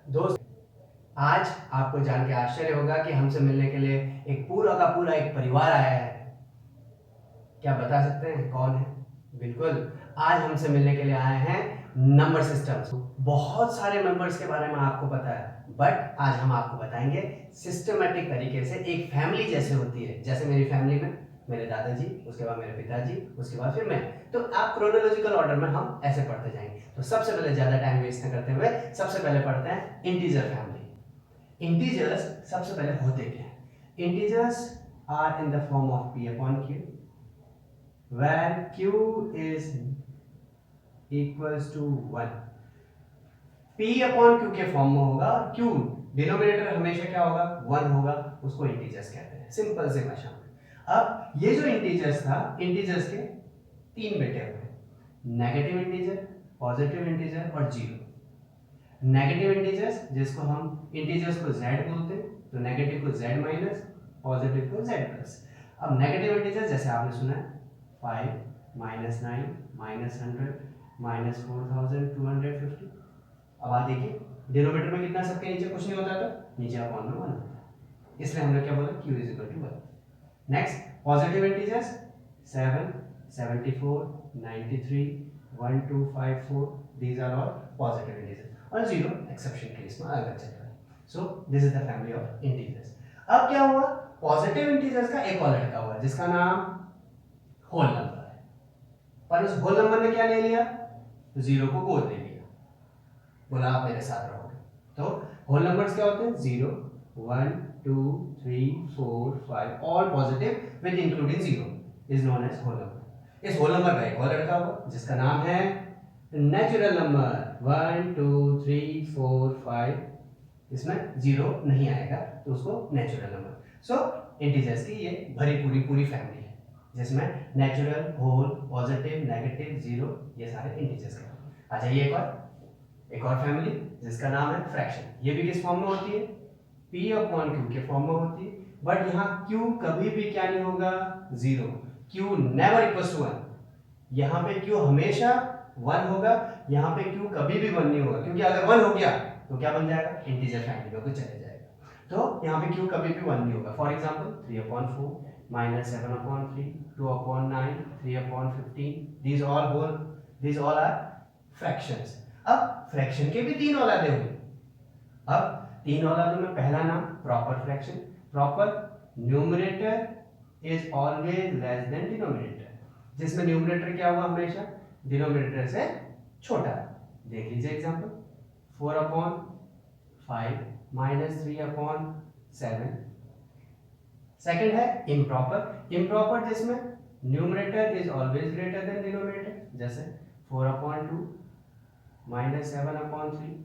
दोस्त, आज आपको जान के आश्चर्य होगा कि हमसे मिलने के लिए एक पूरा का पूरा एक परिवार आया है। क्या बता सकते हैं कौन है? बिल्कुल, आज हमसे मिलने के लिए आए हैं नंबर सिस्टम्स। बहुत सारे नंबर्स के बारे में आपको पता है, बट आज हम आपको बताएंगे सिस्टमेटिक तरीके से, एक फैमिली जैसे होती है। जैसे मेरी फैमिली में मेरे दादाजी, उसके बाद मेरे पिताजी, उसके बाद फिर मैं। तो आप क्रोनोलॉजिकल ऑर्डर में हम ऐसे पढ़ते जाएंगे। तो सबसे पहले ज्यादा टाइम वेस्ट न करते हुए सबसे पहले पढ़ते हैं इंटीजर फैमिली। इंटीजर्स सबसे पहले होते क्या है? Integers are in the form of p upon q where q is equals to 1। p upon q के फॉर्म में होगा और q डिनोमिनेटर हमेशा क्या होगा? 1 होगा। उसको इंटीजर्स कहते हैं, सिंपल सी भाषा में। अब ये जो इंटीजर्स था, इंटीजर्स के तीन बेटे हुए, नेगेटिव इंटीजर, पॉजिटिव इंटीजर और जीरो। नेगेटिव इंटीजर्स जिसको हम इंटीजर्स को z बोलते हैं, तो नेगेटिव को z माइनस, पॉजिटिव को z प्लस। अब नेगेटिव इंटीजर्स जैसे आपने सुना है 5 माइनस 9 माइनस 100 माइनस 4250। अब आप देखिए डिनोमिनेटर में कितना, सबके नीचे कुछ नहीं होता, तो नीचे अपॉन में 1 होता है, इसलिए हमने क्या बोला q is equal to 1। Next positive integers 7 74 93 1254, these are all positive integers, और जीरो एक्सेप्शन केस में अलग चल रहा है। So this is the family of integers. अब क्या हुआ? पॉजिटिव इंटीजर्स का एक और लड़का हुआ जिसका नाम होल नंबर है, पर उस होल नंबर ने क्या ले लिया? जीरो को गोल ले लिया। बोला आप मेरे साथ रहोगे। तो होल नंबर्स क्या होते हैं? 0 1 2 3 4 5 all positive with including zero is known as whole number. इस होल नंबर का एक और लड़का हुआ जिसका नाम है नेचुरल नंबर 1 2 3 4 5। इसमें जीरो नहीं आएगा तो उसको नेचुरल नंबर। सो इंटीजर्स की ये भरी पूरी फैमिली है जिसमें natural, whole, positive, negative, zero, ये सारे इंटीजर्स के। आ जाइए एक और फैमिली जिसका नाम है फ्रैक्शन। ये भी किस फॉर्म में होती है? p अपॉन q के फॉर्म में होती है, बट यहाँ q कभी भी क्या नहीं होगा? Zero. q never equals to 1। यहाँ पे q हमेशा 1 होगा, यहाँ पे q कभी भी 1 नहीं होगा, क्योंकि अगर 1 हो गया तो क्या बन जाएगा? इंटीजर फैमिली में कुछ चले जाएगा। तो यहाँ पे q कभी भी 1 नहीं होगा। For example 3 upon 4 minus 7 upon 3 2 upon 9 3 upon 15, these all are fractions। अब फ्रैक्शन के भी तीन औलादे हुई। अब तीन औलादों में पहला नाम proper fraction. Proper numerator is always less than denominator, जिसमें न्यूमरेटर क्या हुआ? हमेशा डिनोमिनेटर से छोटा है। देख लीजिए example 4 upon 5 minus 3 upon 7। Second है इम्प्रॉपर। इम्प्रॉपर जिसमें numerator is always greater than denominator, जैसे 4 अपॉन 2 माइनस 7 अपॉन 3।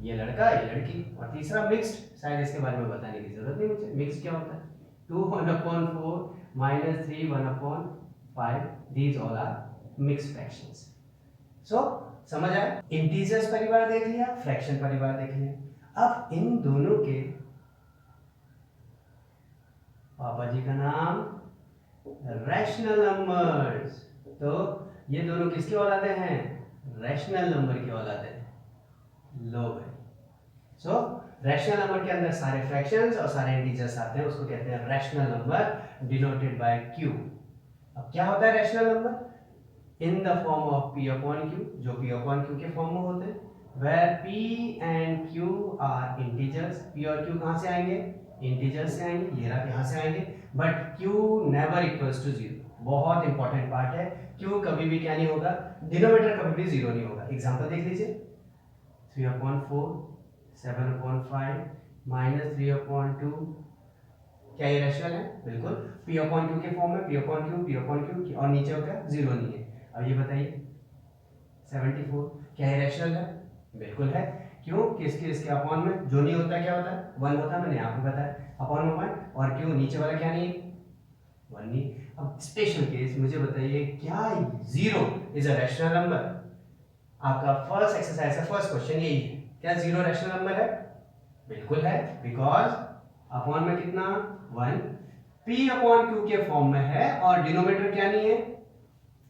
ये लड़का ये लड़की। और तीसरा मिक्स्ड, शायद इसके बारे में बताने की जरूरत नहीं मुझे। मिक्स्ड क्या होता है? 2 1 upon 4 minus 3 1 upon 5, these all are mixed fractions. So समझ आया? इंटीजर्स परिवार देख लिया, फ्रैक्शन परिवार देख लिया। अब इन दोनों के पापा जी का नाम रैशनल नंबर्स। तो ये दोनों किसके औलादे हैं? रैशनल नंबर की औलादे हैं। लो भाई। सो रैशनल नंबर के अंदर सारे फ्रैक्शंस और सारे इंटीजर्स आते हैं, उसको कहते हैं rational number denoted by q। अब क्या होता है rational number? In the form of p upon q, जो p अपॉन q के फॉर्म में होते हैं, where p and q are integers। p और q कहां से आएंगे? इंटीजर्स से आएंगे, ये रहा यहाँ से आएंगे, but q never equals to zero. बहुत इंपॉर्टेंट पार्ट है, q कभी भी क्या नहीं होगा? डिनोमिनेटर कभी भी जीरो नहीं होगा। एग्जांपल देख लीजिए 3 अपॉन 4 7 अपॉन 5 माइनस 3 अपॉन 2। क्या ये रैशनल है? बिल्कुल। p अपॉन q के फॉर्म में p अपॉन q और नीचे हो क्या? जीरो नहीं है। अब ये बताइए 74, क्या ये रैशनल है? बिल्कुल है। क्यों? किसके अपॉन में जो नहीं होता क्या होता है? 1 होता है, मैंने आपको बताया अपॉन में 1। और क्यों नीचे वाला क्या नहीं? 1 नहीं। अब स्पेशल केस मुझे बताइए, क्या zero is a rational number? आपका फर्स्ट एक्सरसाइज का फर्स्ट क्वेश्चन यही है, क्या जीरो रैशनल नंबर है? बिल्कुल है, बिकॉज अपॉन में कितना? 1। p अपॉन q के फॉर्म में है और डिनोमिनेटर क्या नहीं है?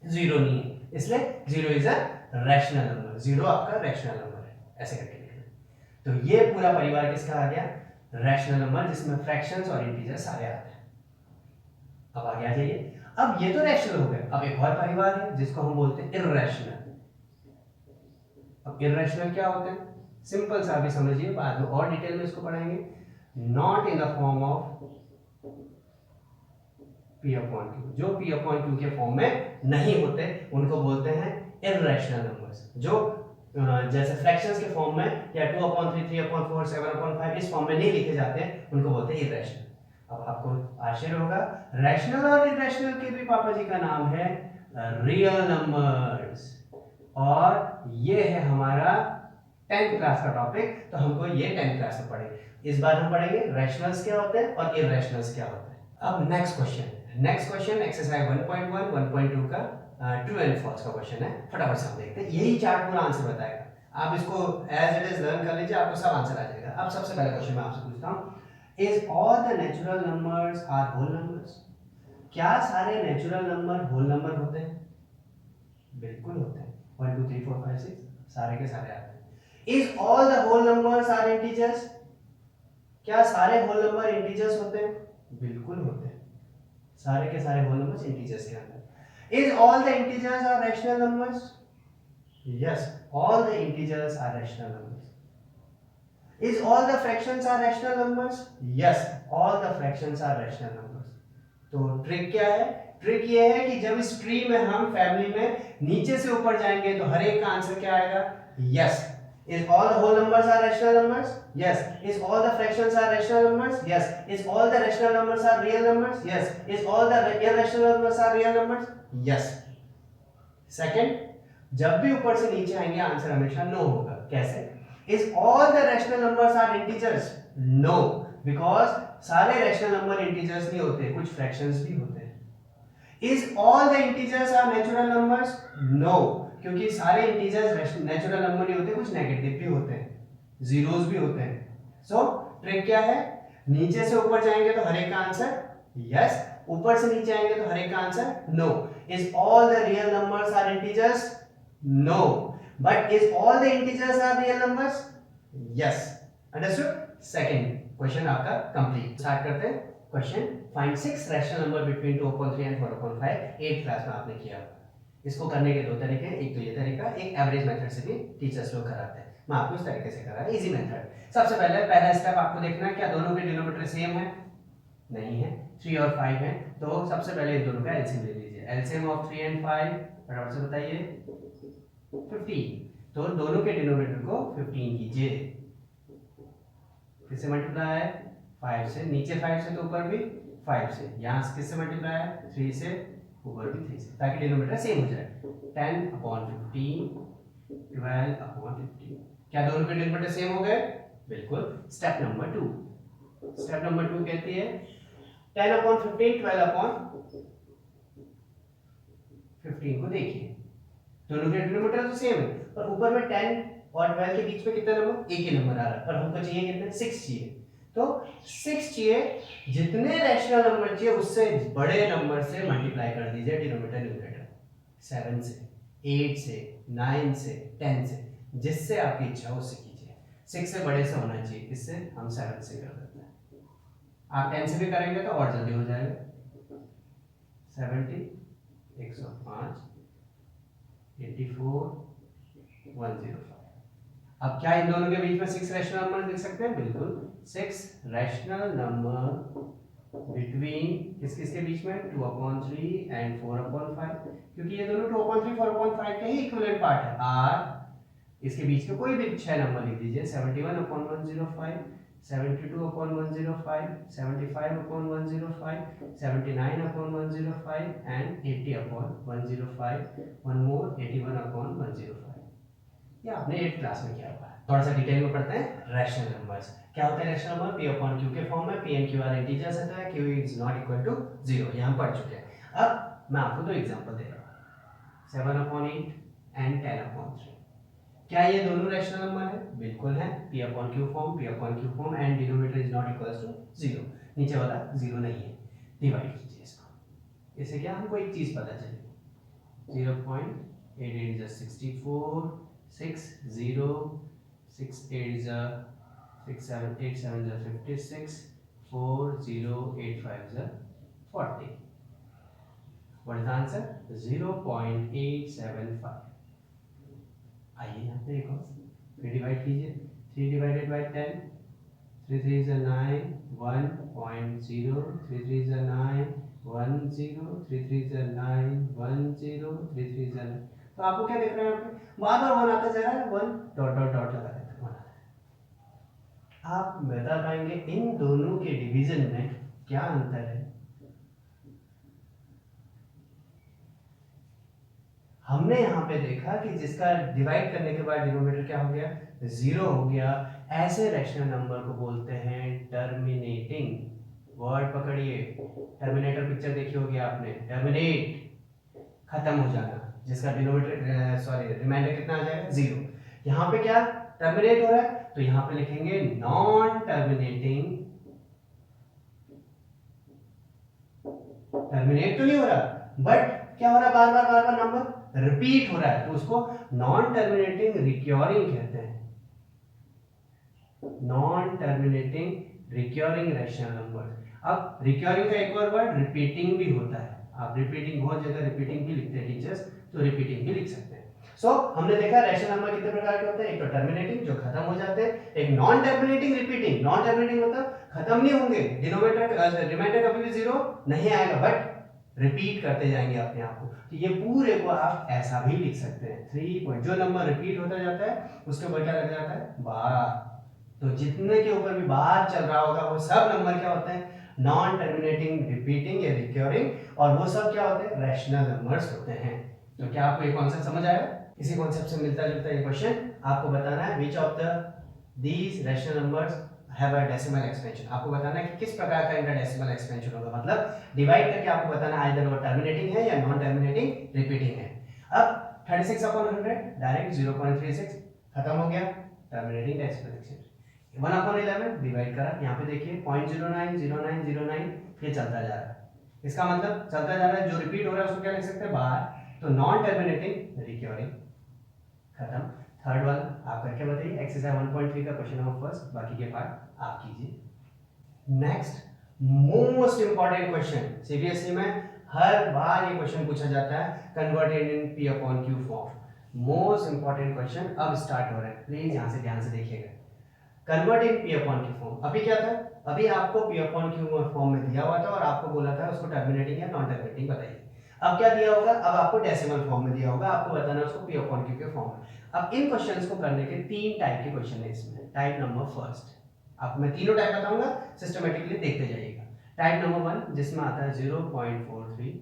जीरो नहीं है, इसलिए zero is a rational number. Zero आपका रैशनल नंबर है। ऐसे करके लिखना। तो ये पूरा परिवार किसका आ गया? रैशनल नंबर, जिसमें फ्रैक्शंस और इंटीजर्स सारे आते हैं। अब आगे आ जाइए, अब ये तो रैशनल हो गए, अब एक और परिवार है जिसको हम बोलते हैं इर्रेशनल। अब इर्रेशनल क्या होते हैं? सिंपल सा अभी समझिए, बाद में और डिटेल में इसको पढ़ाएंगे। Not in the form of P upon Q, जो P अपॉन Q के फॉर्म में नहीं होते उनको बोलते हैं इर्रेशनल नंबर्स। जो जैसे फ्रैक्शंस के फॉर्म में या 2 अपॉन 3, 3 अपॉन 4, 7 अपॉन 5 इस फॉर्म में नहीं लिखे जाते हैं, उनको बोलते हैं इर्रेशनल। अब आपको आश्चर्य होगा, रैशनल और इर्रेशनल के भी पापा जी का नाम है रियल नंबर्स, और ये है हमारा 10th क्लास का टॉपिक, तो हमको ये 10th क्लास में पढ़ेंगे। इस बार हम पढ़ेंगे रैशनल्स क्या होते हैं और इर्रेशनल्स क्या होते हैं। अब नेक्स्ट क्वेश्चन एक्सरसाइज 1.1 1.2 का ट्रू एंड फॉल्स का क्वेश्चन है, फटाफट से हम देखते हैं। यही चार्ट पूरा आंसर बताएगा, आप इसको एज इट इज लर्न कर लीजिए, आपको सब आंसर आ जाएगा। अब सबसे पहला क्वेश्चन मैं आपसे पूछता हूँ, is all the natural numbers are whole numbers? क्या सारे नेचुरल नंबर होल नंबर होते हैं? बिल्कुल होते हैं। 1 2 3 4 5 6 सारे के सारे आते हैं। Is all the whole numbers are integers? क्या सारे होल नंबर इंटीजर्स होते हैं? बिल्कुल होते हैं, सारे के सारे होल नंबर्स इंटीजर्स के अंदर। Is all the integers are rational numbers? Yes, all the integers are rational numbers. Is all the fractions are rational numbers? Yes, all the fractions are rational numbers. तो trick क्या है? Trick ये है कि जब इस ट्री में हम फैमिली में नीचे से ऊपर जाएंगे तो हर एक का आंसर क्या आएगा? Yes. Is all the whole numbers are rational numbers? Yes. Is all the fractions are rational numbers? Yes. Is all the rational numbers are real numbers? Yes. Is all the irrational numbers are real numbers? Yes. Second, जब भी ऊपर से नीचे आएंगे answer हमेशा no होगा। कैसे? Is all the rational numbers are integers? No, because सारे rational number integers नहीं होते, कुछ fractions भी होते हैं। Is all the integers are natural numbers? No, क्योंकि सारे इंटीजर्स नेचुरल नंबर नहीं होते, कुछ नेगेटिव भी होते हैं, जीरोस भी होते हैं। सो ट्रिक क्या है? नीचे से ऊपर जाएंगे तो हर एक का आंसर यस, ऊपर से नीचे आएंगे तो हर एक का answer no. Is all the real numbers are integers? No, but is all the integers are real numbers? Yes. Understood? Second question आपका कंप्लीट। स्टार्ट करते हैं question. Find 6 rational number between 2/3 and 4/5। 8th class में आपने किया। इसको करने के दो तरीके हैं, एक तो ये तरीका, एक एवरेज मेथड से भी टीचर्स लोग कराते हैं। मैं आपको इस तरीके से करा, इजी मेथड। सबसे पहले पहला स्टेप आपको देखना है, क्या दोनों के डिनोमिनेटर सेम है? नहीं है, 3 और 5 है, तो सबसे पहले इन दोनों का एलसीएम ले लीजिए। एलसीएम ऑफ 3 एंड 5 फटाफट से बताइए। 15। तो दोनों के डिनोमिनेटर को 15 कीजिए। किससे मल्टीप्लाई है? 5 से। नीचे 5 से तो ऊपर भी 5 से। यहाँ से किससे मल्टीप्लाई है? 3 से, ऊपर भी 3 से, ताकि डिनोमिनेटर सेम हो जाए। 10/15, 12/15। क्या दोनों के डिनोमिनेटर सेम हो गए? बिल्कुल। स्टेप नंबर 2, स्टेप नंबर 2 कहती है 10/15, 12/15 को देखिए, दोनों के डिनोमिनेटर तो सेम है, पर ऊपर में 10 और 12 के बीच में कितना नंबर? एक ही नंबर आ रहा है, पर हमको चाहिए कितने? 6 चाहिए। तो 6 चाहिए, जितने रैशनल नंबर चाहिए उससे बड़े नंबर से मल्टीप्लाई कर दीजिए डिनोमिनेटर न्यूमरेटर। 7 से, 8 से, 9 से, 10 से, जिससे आपकी इच्छा हो उससे कीजिए। 6 से बड़े से होना चाहिए, इससे हम 7 से कर देते हैं। आप 10 से भी करेंगे तो और जल्दी हो जाएगा। 70, 105, 84, 105। अब क्या इन दोनों के बीच में 6 रैशनल नंबर देख सकते हैं? बिल्कुल, 6 रैशनल नंबर बिटवीन किस किस के बीच में? 2/3 एंड 4/5, क्योंकि ये दोनों 2/3 4/5 के ही इक्विवेलेंट पार्ट है। आर इसके बीच के कोई भी 6 नंबर लिख दीजिए। 71/105, 72/105, 75/105, 79/105 एंड 80/105। One more 81/105। ये आपने 8th क्लास में किया हुआ है। थोड़ा सा डिटेल में पढ़ते हैं। रैशनल नंबर्स क्या होते हैं? रैशनल नंबर P/Q के फॉर्म में, P and Q are integers होता है, Q is not equal to 0, ये हम पढ़ चुके हैं। अब मैं आपको दो एग्जांपल दे रहा हूं, 7/8 एंड 10/3। क्या ये दोनों रैशनल नंबर है? बिल्कुल है। P/Q form and denominator is not equal to 0। नीचे वाला 0 नहीं है। डिवाइड कीजिए इसको, इससे क्या हमको एक चीज पता चलेगी। 0.88 is 64, 6 0, 6 8 is 6 7 8 7 is 56, 4 0 8 5 is 40. What is the answer? 0.875. आइए यहाँ पे एक और 3 डिवाइड कीजिए, 3 divided by 10, 3 3 is 9, 1.0, 3 3 is 9, 1 0, 3 3 is 9, 1 0, 3 3 is 9. तो आपको क्या देख रहे हैं यहाँ पे बार बार 1 आता जा रहा है, 1 डॉट डॉट डॉट लगा देते हैं। आप बता पाएंगे इन दोनों के डिवीजन में क्या अंतर है? हमने यहाँ पे देखा कि जिसका डिवाइड करने के बाद डिनोमिनेटर क्या हो गया? 0 हो गया। ऐसे रैशनल नंबर को बोलते हैं टर्मिनेटिंग। वर्ड पकड़िए, टर्मिनेटर पिक्चर देखी होगी आपने, टर्मिनेट खत्म हो जाना, जिसका डिनोमिनेटर रिमाइंडर कितना आ जाएगा? 0। यहाँ पे क्या टर्मिनेट हो रहा है, तो यहाँ पे लिखेंगे नॉन टर्मिनेटिंग। टर्मिनेट तो नहीं हो रहा, बट क्या हो रहा है? बार बार नंबर रिपीट हो रहा है, तो उसको नॉन टर्मिनेटिंग रिकरिंग कहते हैं। Non terminating recurring rational number. अब रिकरिंग का एक और वर्ड रिपीटिंग भी होता है। आप रिपीटिंग बहुत जगह रिपीटिंग भी लिखते हैं टीचर्स, तो रिपीटिंग भी लिख सकते हैं। सो हमने देखा रैशनल नंबर कितने प्रकार के होते हैं। एक तो टर्मिनेटिंग जो खत्म हो जाते हैं, एक non terminating repeating. Non terminating मतलब खत्म नहीं होंगे, डिनोमिनेटर रिमाइंडर कभी भी 0 नहीं आएगा, बट रिपीट करते जाएंगे अपने आप को। तो ये पूरे को आप ऐसा भी लिख सकते हैं। 3 पॉइंट जो नंबर रिपीट होता जाता है उसके ऊपर क्या लग जाता है? बार। तो जितने के ऊपर भी बार चल रहा होगा वो सब नंबर क्या होते हैं? नॉन टर्मिनेटिंग रिपीटिंग या रिकरिंग, और वो सब क्या होते हैं? रैशनल नंबर्स होते हैं। तो क्या आपको ये कॉन्सेप्ट समझ आया? इसी कॉन्सेप्ट से मिलता जुलता ये क्वेश्चन आपको बताना है, which of the these rational numbers have a decimal expansion. आपको बताना है कि किस प्रकार का इनका डेसिमल एक्सपेंशन होगा, मतलब डिवाइड करके आपको बताना है आइदर वो टर्मिनेटिंग है या नॉन टर्मिनेटिंग रिपीटिंग है। अब 36 अपॉन 100 डायरेक्ट 0.36 खत्म हो गया, terminating decimal expansion. 1 upon 11 divide करा, यहाँ पे देखिए 0.090909 ये चलता जा रहा है। इसका मतलब चलता जा रहा है, जो रिपीट हो रहा है उसको क्या लिख सकते हैं? बार। तो नॉन टर्मिनेटिंग रिकरिंग खत्म। थर्ड वाला आप करके बताइए, एक्सरसाइज 1.3 का क्वेश्चन नंबर फर्स्ट, बाकी के पार्ट आप कीजिए। Next most important question, CBSE में हर बार ये क्वेश्चन पूछा जाता है, converted in P upon Q form. Most important question अब स्टार्ट हो रहा है, प्लीज यहां से ध्यान से देखिएगा। Convert in P upon Q form. अभी क्या था? अभी आपको पी अपॉन क्यू फॉर्म में दिया हुआ था और आपको बोला था उसको टर्मिनेटिंग या नॉन टर्मिनेटिंग बताइए। अब क्या दिया होगा? अब आपको डेसिमल फॉर्म में दिया होगा, आपको बताना है उसको पी अपॉन क्यू के फॉर्म में। अब इन क्वेश्चंस को करने के 3 टाइप के क्वेश्चन है इसमें। टाइप नंबर फर्स्ट, आपको मैं तीनों टाइप बताऊंगा, सिस्टमैटिकली देखते जाइएगा। टाइप नंबर 1 जिसमें आता है 0.43,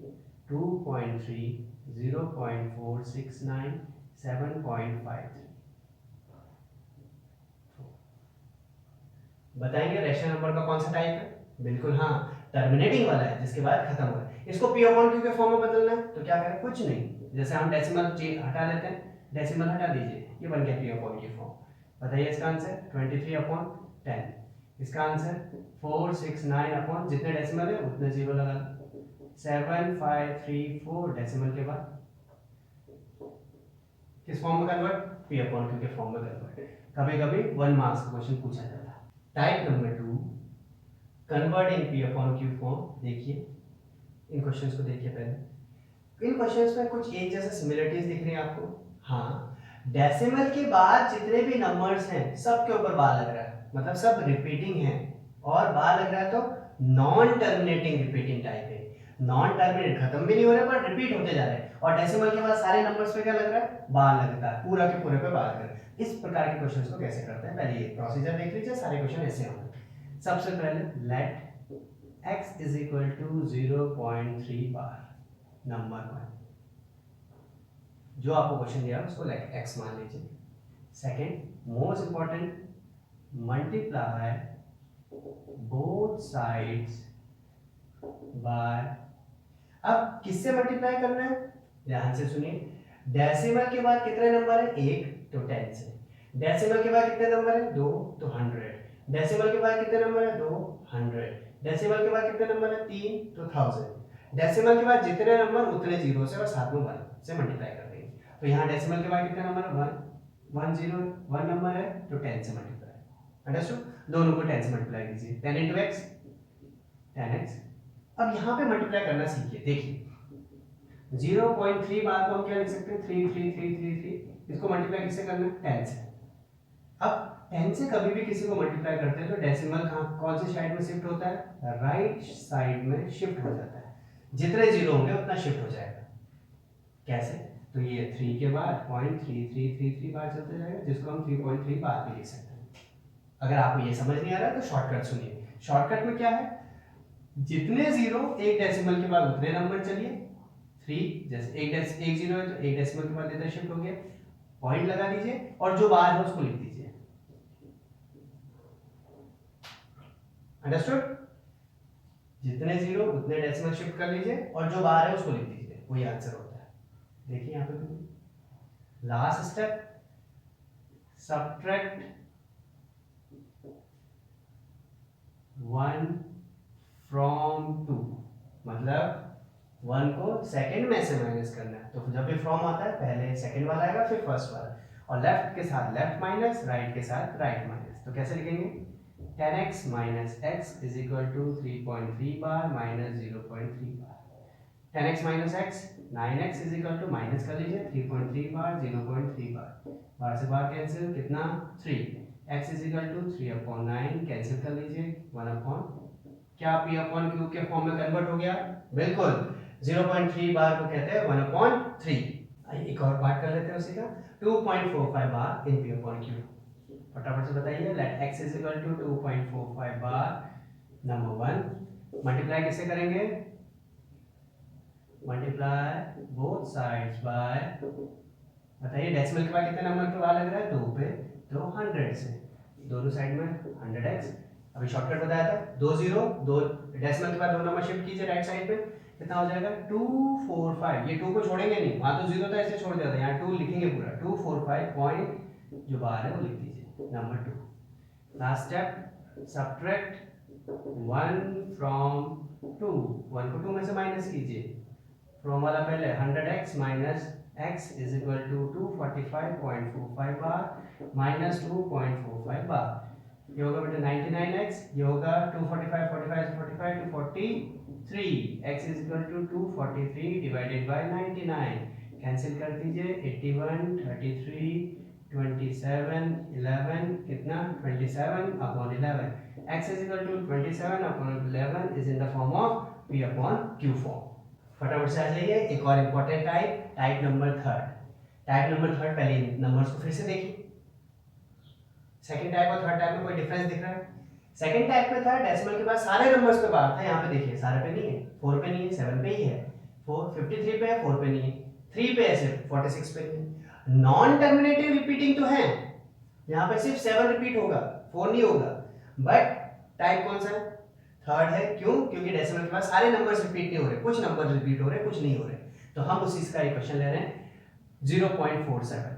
2.3, 0.469, 7.53। बताएंगे रैशनल नंबर का कौन सा टाइप है? बिल्कुल हाँ, टर्मिनेटिंग वाला है, जिसके बाद खत्म हो रहा है। इसको पी अपॉन क्यू के फॉर्म में बदलना है, तो क्या करें? कुछ नहीं, जैसे हम डेसिमल हटा लेते हैं, डेसिमल हटा दीजिए, ये बन गया पी अपॉन क्यू फॉर्म। बताइए इसका आंसर 23 अपॉन 10। इसका आंसर 469 अपॉन जितने डेसिमल है उतने 0 लगा दो, 7534 डेसिमल के बाद किस फॉर्म में कन्वर्ट? पी अपॉन क्यू के फॉर्म में कन्वर्ट। कभी कभी 1 मार्क्स का क्वेश्चन पूछा जाता है। Type number 2 convert in P upon Q form. देखिए इन क्वेश्चंस को देखिए पहले। इन क्वेश्चंस में कुछ एक जैसा सिमिलरिटीज दिख रही है आपको। हाँ, डेसिमल के बाद जितने भी नंबर्स हैं सबके ऊपर बार लग रहा है, मतलब सब रिपीटिंग है, और बार लग रहा है तो नॉन टर्मिनेटिंग रिपीटिंग टाइप है। नॉन टर्मिनेट खत्म भी नहीं हो रहा है पर रिपीट होते जा रहे हैं, और डेसिमल के बाद सारे नंबर्स पे क्या लग रहा है? बार लगता है, पूरा के पूरे पे बार लग रहा है। इस प्रकार के क्वेश्चंस को कैसे करते हैं पहले ये प्रोसीजर देख लीजिए, सारे क्वेश्चन ऐसे होंगे। सबसे पहले let x is equal to 0.3 bar number 1, जो आपको क्वेश्चन दिया उसको लेट x मान लीजिए। Second most important, multiply both sides bye. अब किससे मल्टीप्लाई करना है? ध्यान से सुनिए, डेसिमल के बाद कितने नंबर है? 1, तो 10 से। डेसिमल के बाद कितने नंबर है? 2, तो 100। डेसिमल के बाद कितने नंबर है? 2, 100। डेसिमल के बाद कितने नंबर है? 3, तो 1000। डेसिमल के बाद जितने नंबर उतने जीरो से और साथ में 1 से मल्टीप्लाई कर देंगे। तो यहाँ डेसिमल के बाद कितने नंबर है? 1 1 0 1 नंबर है तो 10 से मल्टीप्लाई। अंडरस्टूड। दोनों को 10 से मल्टीप्लाई कीजिए, 10 इंटू एक्स 10x। अब यहाँ पे मल्टीप्लाई करना सीखिए। देखिए 0.3 बार को हम क्या लिख सकते हैं, 3 इसको मल्टीप्लाई किससे करना है, 10 से। अब 10 से कभी भी किसी को मल्टीप्लाई करते हैं तो डेसिमल कौन सी साइड में शिफ्ट होता है, राइट साइड में शिफ्ट हो जाता है। जितने जीरो होंगे उतना शिफ्ट हो जाएगा। कैसे, तो ये 3 के बाद 0.3333 बार चलते जाएगा, जिसको हम 3.3 बार भी लिख सकते हैं। अगर आपको ये समझ नहीं आ रहा तो शॉर्टकट सुनिए। शॉर्टकट में क्या है, जितने जीरो एक डेसिमल के बाद उतने नंबर चलिए। 3 जैसे एक जीरो है तो एक डेसिमल के बाद इधर शिफ्ट हो गया, पॉइंट लगा दीजिए और जो बाहर है उसको लिख दीजिए। अंडरस्टूड। जितने जीरो उतने डेसिमल शिफ्ट कर लीजिए और जो बाहर है उसको लिख दीजिए, वही आंसर होता है। देखिए यहां पे लास्ट स्टेप, सब्ट्रैक्ट 1 फ्रॉम 2, मतलब 1 को सेकंड में से माइनस करना है। तो जब भी फ्रॉम आता है पहले सेकंड वाला आएगा फिर फर्स्ट वाला, और लेफ्ट के साथ लेफ्ट माइनस, राइट के साथ राइट माइनस। तो कैसे लिखेंगे, 10x minus x is equal to 3.3 bar minus 0.3 bar। 10x minus x 9x is equal to minus कर लीजिए 3.3 बार 0.3 बार, बार से बार कैंसिल, कितना 3, x is equal to 3/9 cancel कर लीजिए 1/, क्या p अपॉन q के फॉर्म में कन्वर्ट हो गया, बिल्कुल। 0.3 बार को कहते हैं 1/3। आइए एक और पार्ट कर लेते हैं उसी का, 2.45 bar in p upon q। फटाफट से बताइए, let x is equal to 2.45 bar number 1, multiply किससे करेंगे, मल्टीप्लाई बोथ साइड्स बाय, बताइए डेसिमल के बाद कितने नंबर पे बार लग रहा है, 2 पे, तो 100 से दोनों साइड में 100x। अभी शॉर्टकट बताया था, 2 जीरो, दो डेसिमल के बाद दो नंबर शिफ्ट कीजिए राइट साइड पे, कितना हो जाएगा 245। ये 2 को छोड़ेंगे नहीं, वहां तो जीरो था ऐसे छोड़ दिया था, यहाँ 2 लिखेंगे पूरा, 245 पॉइंट जो बाहर है वो लिख दीजिए number 2। Last step, subtract 1 from 2, 1 को 2 में से माइनस कीजिए, फ्रॉम वाला पहले 100x minus x is equal to 245.45 bar minus 2.45 bar, ये होगा बेटा 99x, ये होगा 245 45 से 45 to 43, x is equal to 243 divided by 99, cancel कर दीजिए 81 33 27 11 कितना 27 upon 11, x is equal to 27 upon 11 is in the form of p upon q form। फटाफट से आ जाइए, एक और important type, type number third. Type number third, पहले numbers को फिर से देखिए, सेकंड टाइप और थर्ड टाइप में कोई डिफरेंस दिख रहा है, सेकंड टाइप में था डेसिमल के बाद सारे नंबर्स पे बार था, यहाँ पे देखिए सारे पे नहीं है, 4 पे नहीं है, 7 पे ही है, 53 पे है, 4 पे नहीं है, 3 पे है, सिर्फ 46 पे नहीं है। नॉन टर्मिनेटिव रिपीटिंग तो है, यहाँ पे सिर्फ 7 रिपीट होगा, 4 नहीं होगा, बट टाइप कौन सा है, थर्ड है। क्यों, क्योंकि डेसिमल के बाद सारे नंबर्स रिपीट नहीं हो रहे, कुछ नंबर रिपीट हो रहे, कुछ नहीं हो रहे, तो हम उसी का इक्वेशन ले रहे हैं 0.47,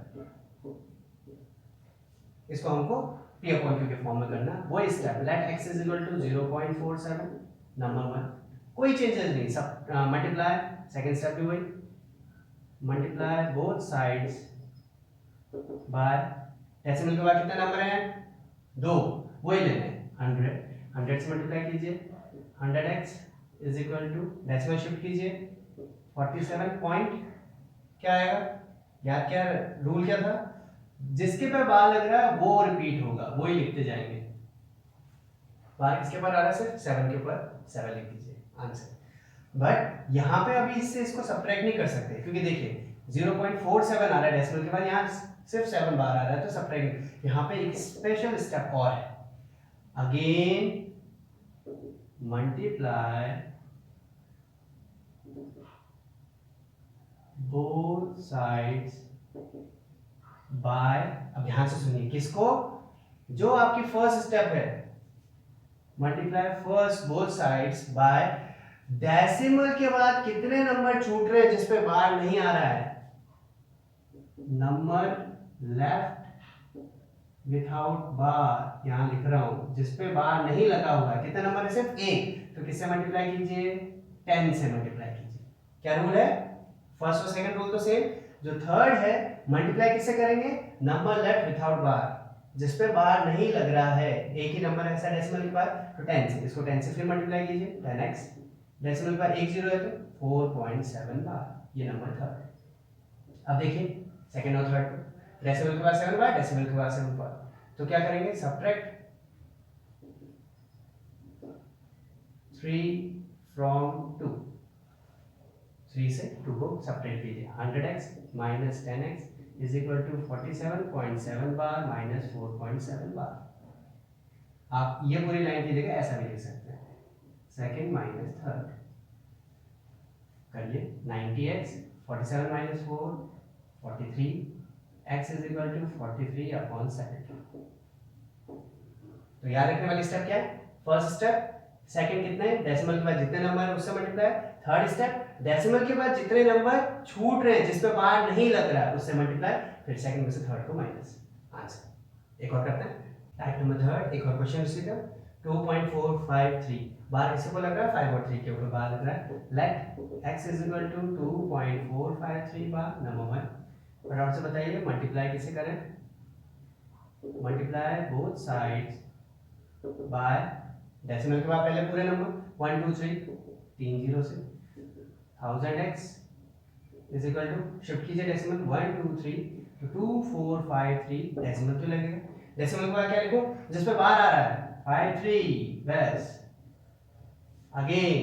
इसको हमको p अपॉन q के फॉर्म में करना, वो step, let x is equal to 0.47 number 1, कोई चेंजेस नहीं, सब मल्टीप्लाई, सेकंड स्टेप भी वही, multiply both sides by, decimal के बाद कितने नंबर हैं, 2, वही लेने हैं 100 से मल्टीप्लाई कीजिए, 100x is equal to decimal shift कीजिए 47 पॉइंट, क्या आएगा, याद क्या रूल क्या था, जिसके पे बार लग रहा है वो रिपीट होगा, वो ही लिखते जाएंगे, बार किसके ऊपर आ रहा है, सिर्फ 7 के ऊपर 7 लिख दीजिए आंसर। बट यहाँ पे अभी इससे इसको सब्ट्रैक्ट नहीं कर सकते, क्योंकि देखिए 0.47 आ रहा है डेसिमल के बाद, यहाँ सिर्फ 7 बार आ रहा है, तो सब्ट्रैक्ट, यहाँ पे एक स्पेशल स्टेप और है, again multiply both sides bye, अब ध्यान से सुनिए किसको, जो आपकी फर्स्ट स्टेप है, multiply first both sides by, decimal के बाद कितने नंबर छूट रहे हैं जिस पे बार नहीं आ रहा है, नंबर लेफ्ट विथआउट बार, यहां लिख रहा हूं, जिस पे बार नहीं लगा हुआ है, कितने नंबर है, सिर्फ एक, तो किससे मल्टीप्लाई कीजिए, 10 से मल्टीप्लाई कीजिए। क्या रूल है, फर्स्ट और सेकंड रूल तो सेम, जो थर्ड है मल्टीप्लाई किससे करेंगे, नंबर लेफ्ट विथआउट बार, जिस पे बार नहीं लग रहा है, एक ही नंबर ऐसा डेसिमल के बाद, तो 10 से, इसको 10 से फिर मल्टीप्लाई कीजिए, 10x, डेसिमल के बाद एक जीरो है तो 4.7 बार, ये नंबर थर्ड। अब देखिए सेकंड और थर्ड, डेसिमल के बाद 7 बार, डेसिमल के बाद 7 बार, तो क्या करेंगे, सब्ट्रैक्ट 3 फ्रॉम 2, 3 से 2 को सब्ट्रैक्ट कीजिए, 100x minus 10x is equal to 47.7 bar minus 4.7 bar. आप ये पूरी लाइन की जगह ऐसा भी लिख सकते हैं, सेकंड माइनस थर्ड करिए, 90x 47 minus 4 43, x is equal to 43/7। तो याद रखने वाली स्टेप क्या है, फर्स्ट स्टेप, सेकंड कितने, डेसिमल के बाद जितने नंबर है उससे मल्टीप्लाई, थर्ड स्टेप, डेसिमल के बाद जितने नंबर छूट रहे हैं जिस पे बार नहीं लग रहा है उससे मल्टीप्लाई, फिर सेकंड में से थर्ड को माइनस, आंसर। एक और करते हैं, टाइप नंबर थर्ड, एक और क्वेश्चन उसी का, 2.453 बार किसी को लग रहा है, 5 और 3 के ऊपर बार लग रहा है, let x is equal to 2.453 bar, number 1। फटाफट से बताइए मल्टीप्लाई किसे करें, multiply both sides by decimal के बाद पहले पूरे नंबर 1 2 3 3 जीरो से, 1000x is equal to, shift कीजिए डेसिमल 1 2 3 तो 2453, डेसिमल क्यों लगेगा, डेसिमल के बाद क्या लिखूं, जिस पे बार आ रहा है 53, बस again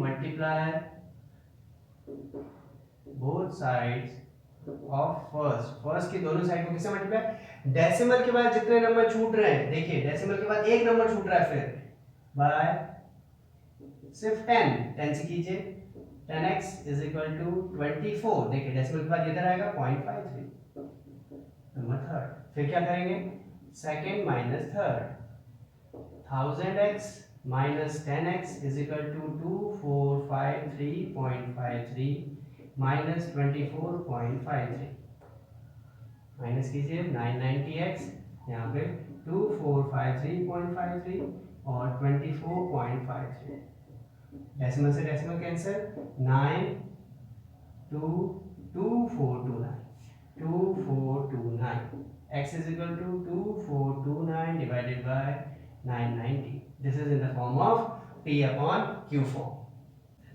multiply both sides of first की दोनों साइड को किससे मल्टीप्लाई, डेसिमल के बाद जितने नंबर छूट रहे हैं, देखिए डेसिमल के बाद एक नंबर छूट रहा है, फिर बाय सिर्फ 10 से कीजिए, 10x इज इक्वल टू 24, देखिए डेसिमल के बाद इधर आएगा 0.53, नंबर थर्ड। फिर क्या करेंगे, second minus third, 1000x minus 10x is equal to 2453.53 minus 24.53, minus कीजिए 990x, यहाँ पे 2453.53 और 24.53, डेसिमल से decimal cancel, 2429, x is equal to 2429 divided by 990. This is in the form of p upon q form.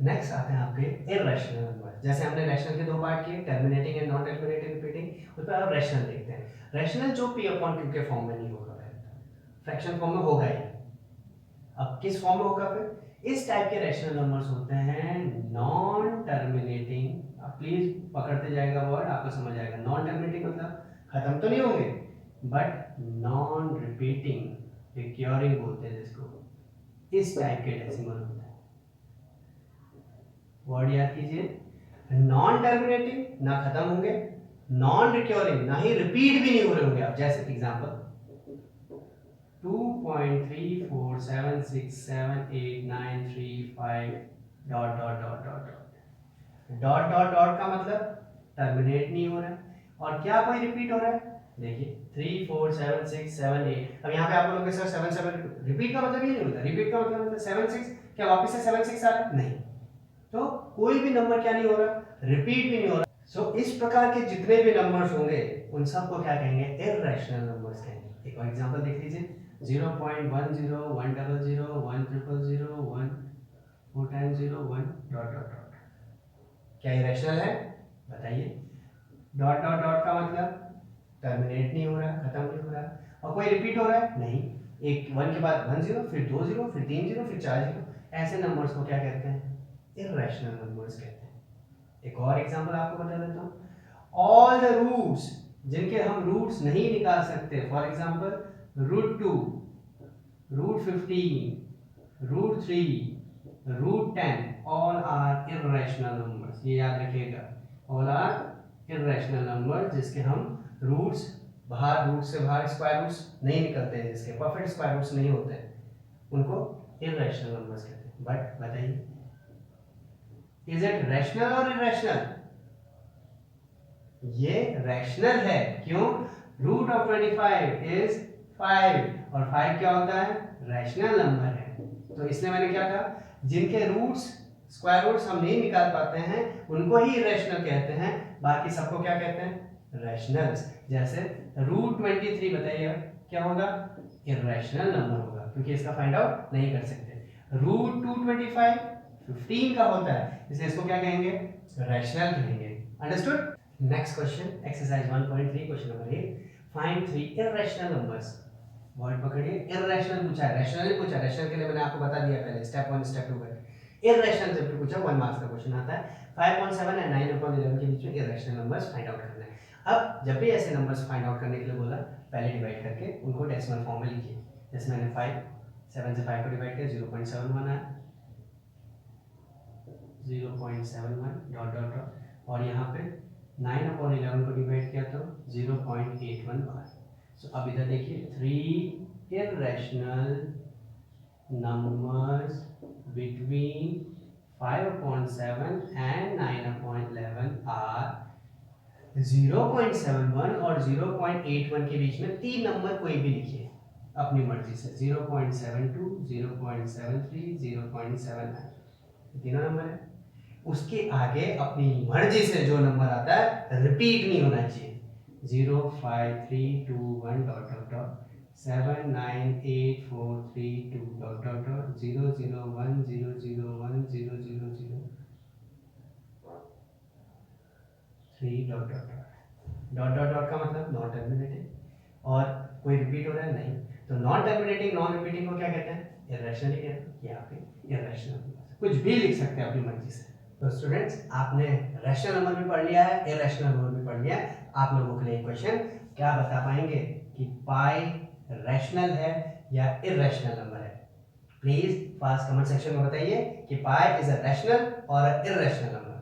Next आते हैं आपके irrational number, जैसे हमने रैशनल के दो पार्ट किए, terminating and non terminating repeating, उस पर अब रैशनल देखते हैं। रैशनल जो p अपॉन q के फॉर्म में नहीं होगा, फ्रैक्शन फॉर्म में होगा ही, अब किस फॉर्म में होगा, फिर इस टाइप के रैशनल नंबर्स होते हैं नॉन टर्मिनेटिंग, आप प्लीज पकड़ते जाएगा वर्ड, आपको समझ आएगा, नॉन टर्मिनेटिंग मतलब खत्म तो नहीं होंगे, बट नॉन रिपीटिंग, रिक्योरिंग बोलते हैं जिसको, इस टाइप के डेसिमल होते हैं। वर्ड याद कीजिए, नॉन टर्मिनेटिंग ना खत्म होंगे, नॉन रिक्योरिंग ना ही रिपीट भी नहीं हो रहे होंगे। आप जैसे example 2.34767893 dot dot dot dot dot dot dot का मतलब टर्मिनेट नहीं हो रहा है, और क्या कोई रिपीट हो रहा है, देखिए 3 4 7 6 7 8, अब यहाँ पे आप लोगों के साथ 7 7 रिपीट का मतलब ये नहीं होता, रिपीट का मतलब 7 6 क्या वापस से 7 6 आ रहा है, नहीं, तो कोई भी नंबर क्या नहीं हो रहा, रिपीट भी नहीं हो रहा। सो इस प्रकार के जितने भी नंबर्स होंगे उन सबको क्या कहेंगे, इररेशनल नंबर्स कहेंगे। एक और एग्जांपल देख लीजिए, 0.10 100 100 1000 1 4 times 0 1 डॉट डॉट डॉट, क्या इररेशनल है, बताइए। डॉट डॉट डॉट का मतलब टर्मिनेट नहीं हो रहा, खत्म नहीं हो रहा, और कोई रिपीट हो रहा है नहीं, एक 1 के बाद 1 0 फिर 2 0 फिर 3 0 फिर 4 0, ऐसे नंबर्स को क्या कहते हैं, इररेशनल नंबर्स कहते हैं। एक और एग्जांपल आपको बता देता हूं, ऑल द रूट्स जिनके हम रूट्स नहीं निकाल सकते, for example √2 √15 √3 √10, all are irrational numbers, ये याद रखिएगा, ऑल आर इररेशनल नंबर्स जिसके हम रूट्स बाहर, रूट से बाहर स्क्वायर रूट्स नहीं निकलते हैं, जिसके परफेक्ट स्क्वायर रूट्स नहीं होते हैं, उनको इररेशनल नंबर्स कहते हैं। बट बताइए, इज इट रैशनल और इररेशनल, ये रैशनल है, क्यों, रूट ऑफ 25 इज 5 और 5 क्या होता है, रैशनल नंबर है, तो इसलिए मैंने क्या कहा, जिनके रूट्स स्क्वायर रूट्स हम नहीं निकाल पाते हैं उनको ही इररेशनल कहते हैं, बाकी सबको क्या कहते हैं, रैशनल्स। जैसे √23 बताइए क्या होगा, इरेशनल नंबर होगा, क्योंकि इसका फाइंड आउट नहीं कर सकते। √225 15 का होता है, इसलिए इसको क्या कहेंगे, रैशनल कहेंगे। Understood. Next question exercise 1.3 question number 8, find 3 irrational numbers. Word पकड़िए, इरेशनल पूछा है, रैशनल नहीं पूछा। रैशनल के लिए मैंने आपको बता दिया पहले, स्टेप 1 स्टेप 2 करके। इरेशनल जब भी पूछा 1 मार्क्स का क्वेश्चन आता है। 5.7 एंड 9/11 के बीच में इरेशनल नंबर्स फाइंड आउट करना है। अब जब भी ऐसे नंबर्स फाइंड आउट करने के लिए बोला, पहले डिवाइड करके उनको डेसिमल फॉर्म में लिखिए। जैसे मैंने 7 से 5 को डिवाइड किया, 0.71 आया, 0.71 डॉट डॉट डॉट, और यहाँ पे 9/11 को डिवाइड किया तो 0.81 आया। सो अब इधर देखिए, 3 irrational numbers between 5/7 and 9/11 are 0.71 और 0.81 के बीच में 3 नंबर कोई भी लिखिए अपनी मर्जी से, 0.72, 0.73, 0.79, तीनों नंबर है। उसके आगे अपनी मर्जी से जो नंबर आता है रिपीट नहीं होना चाहिए। 0, 5, 3, 2, 1 dot dot dot, 7, 9, 8, 4, 3, 2 dot dot dot, 0, 0, 1, 0, 0, 1, 0, 0, 0, 3 dot dot dot. Dot dot dot का मतलब नॉन टर्मिनेटिंग, और कोई रिपीट हो रहा है नहीं, तो नॉन टर्मिनेटिंग नॉन रिपीटिंग को क्या कहते हैं, इरेशनल ही कहते हैं, या फिर इरेशनल। कुछ भी लिख सकते हैं अपनी मर्जी से। तो स्टूडेंट्स, आपने रैशनल नंबर भी पढ़ लिया है, इरेशनल नंबर भी पढ़ लिया है। आप लोगों के लिए क्वेश्चन, क्या बता पाएंगे कि पाई रैशनल है या इरेशनल नंबर है? प्लीज फास्ट कमेंट सेक्शन में बताइए कि पाई इज अ रैशनल और इरेशनल नंबर।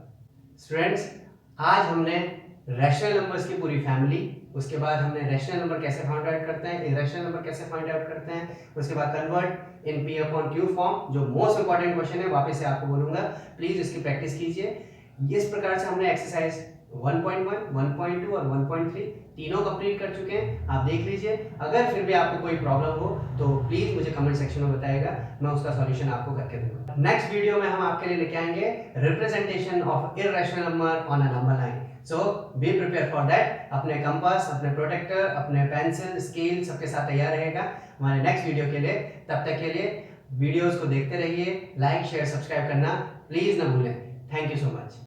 स्टूडेंट्स, आज हमने रैशनल नंबर्स की पूरी फैमिली, उसके बाद हमने रैशनल नंबर कैसे फाइंड आउट करते हैं, इरेशनल नंबर कैसे फाइंड आउट करते हैं, उसके बाद कन्वर्ट इन P/Q फॉर्म, जो मोस्ट इंपॉर्टेंट क्वेश्चन है, वापस से आपको बोलूंगा, प्लीज इसकी प्रैक्टिस कीजिए। इस प्रकार से हमने एक्सरसाइज 1.1, 1.2 और 1.3 तीनों कंप्लीट कर चुके हैं। आप देख लीजिए, अगर फिर भी आपको कोई प्रॉब्लम हो तो प्लीज मुझे कमेंट सेक्शन में बताइएगा, मैं उसका सॉल्यूशन आपको करके दूंगा। नेक्स्ट वीडियो में हम आपके लिए लेके आएंगे representation of irrational number on a number line. So be prepare for that. अपने कंपास, अपने प्रोटेक्टर, अपने पेंसिल, स्केल सबके साथ तैयार रहेगा हमारे नेक्स्ट वीडियो के लिए। तब तक के लिए वीडियोस को देखते रहिए, लाइक शेयर सब्सक्राइब करना प्लीज ना भूलें। Thank you so much.